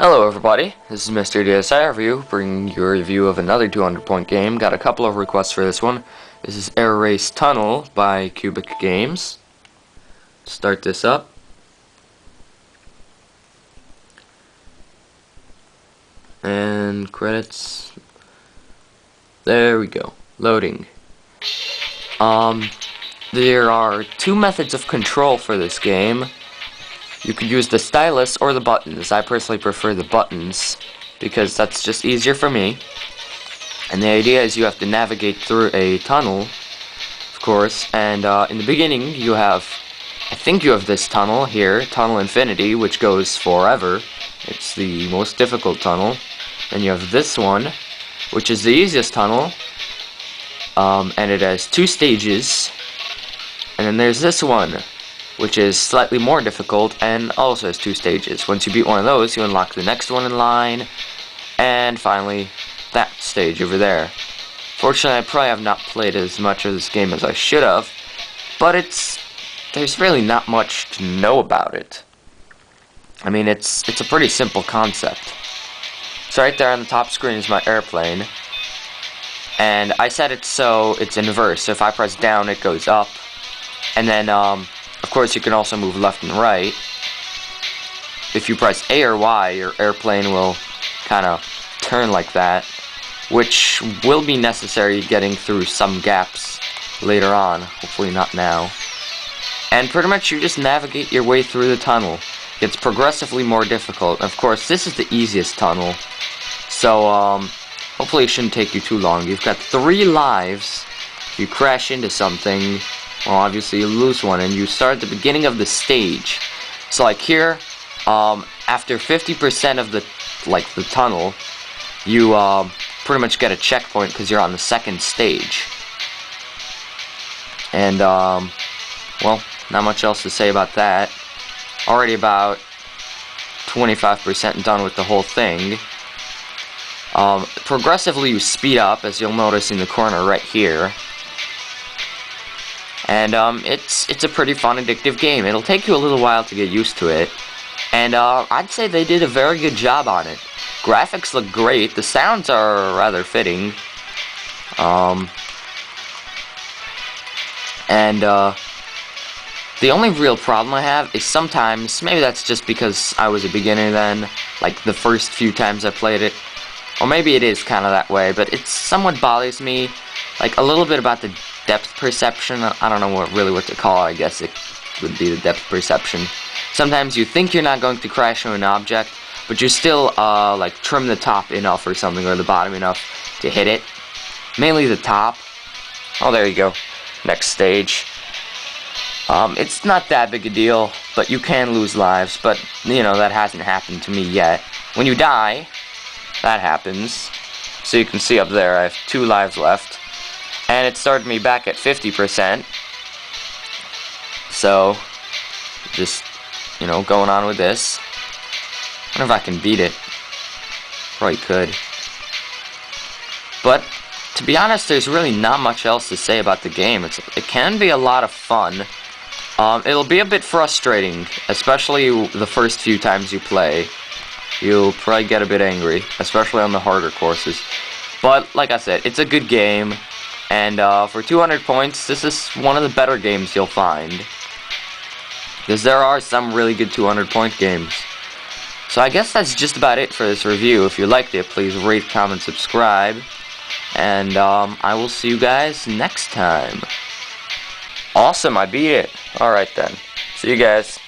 Hello everybody, this is Mr. DSi Review, bringing you a review of another 200-point game. Got a couple of requests for this one. This is AiRace Tunnel by Cubic Games. Start this up. And credits. There we go. Loading. There are two methods of control for this game. You could use the stylus or the buttons. I personally prefer the buttons because that's just easier for me. And the idea is you have to navigate through a tunnel, of course, and in the beginning you have, I think you have this tunnel here, Tunnel Infinity, which goes forever. It's the most difficult tunnel. Then you have this one, which is the easiest tunnel, and it has two stages. And then there's this one, which is slightly more difficult and also has two stages. Once you beat one of those, you unlock the next one in line, and finally that stage over there. Fortunately, I probably have not played as much of this game as I should have, but there's really not much to know about it. I mean, it's a pretty simple concept. So right there on the top screen is my airplane, and I set it so it's inverse. So if I press down, it goes up, and then of course, you can also move left and right. If you press A or Y, your airplane will kind of turn like that, which will be necessary getting through some gaps later on, hopefully not now. And pretty much you just navigate your way through the tunnel. It gets progressively more difficult. Of course, this is the easiest tunnel, so hopefully it shouldn't take you too long. You've got 3 lives. If you crash into something, well, obviously you lose one, and you start at the beginning of the stage. So like here, after 50% of the tunnel, you pretty much get a checkpoint because you're on the second stage. And well, not much else to say about that. Already about 25% done with the whole thing. Progressively you speed up, as you'll notice in the corner right here. And it's a pretty fun, addictive game. It'll take you a little while to get used to it, and I'd say they did a very good job on it. Graphics look great. The sounds are rather fitting. The only real problem I have is sometimes, maybe that's just because I was a beginner then, like the first few times I played it, or maybe it is kind of that way, but it somewhat bothers me, like a little bit about the depth perception. I don't know what to call it. I guess it would be the depth perception. Sometimes you think you're not going to crash into an object, but you still like trim the top enough or something, or the bottom enough to hit it. Mainly the top. Oh, there you go. Next stage. It's not that big a deal, but you can lose lives, but you know, that hasn't happened to me yet. When you die, that happens. So you can see up there I have 2 lives left. And it started me back at 50%. So, just, you know, going on with this. I wonder if I can beat it. Probably could. But, to be honest, there's really not much else to say about the game. It can be a lot of fun. It'll be a bit frustrating, especially the first few times you play. You'll probably get a bit angry, especially on the harder courses. But, like I said, it's a good game. And for 200 points, this is one of the better games you'll find. Because there are some really good 200-point games. So I guess that's just about it for this review. If you liked it, please rate, comment, subscribe. And I will see you guys next time. Awesome, I beat it. Alright then. See you guys.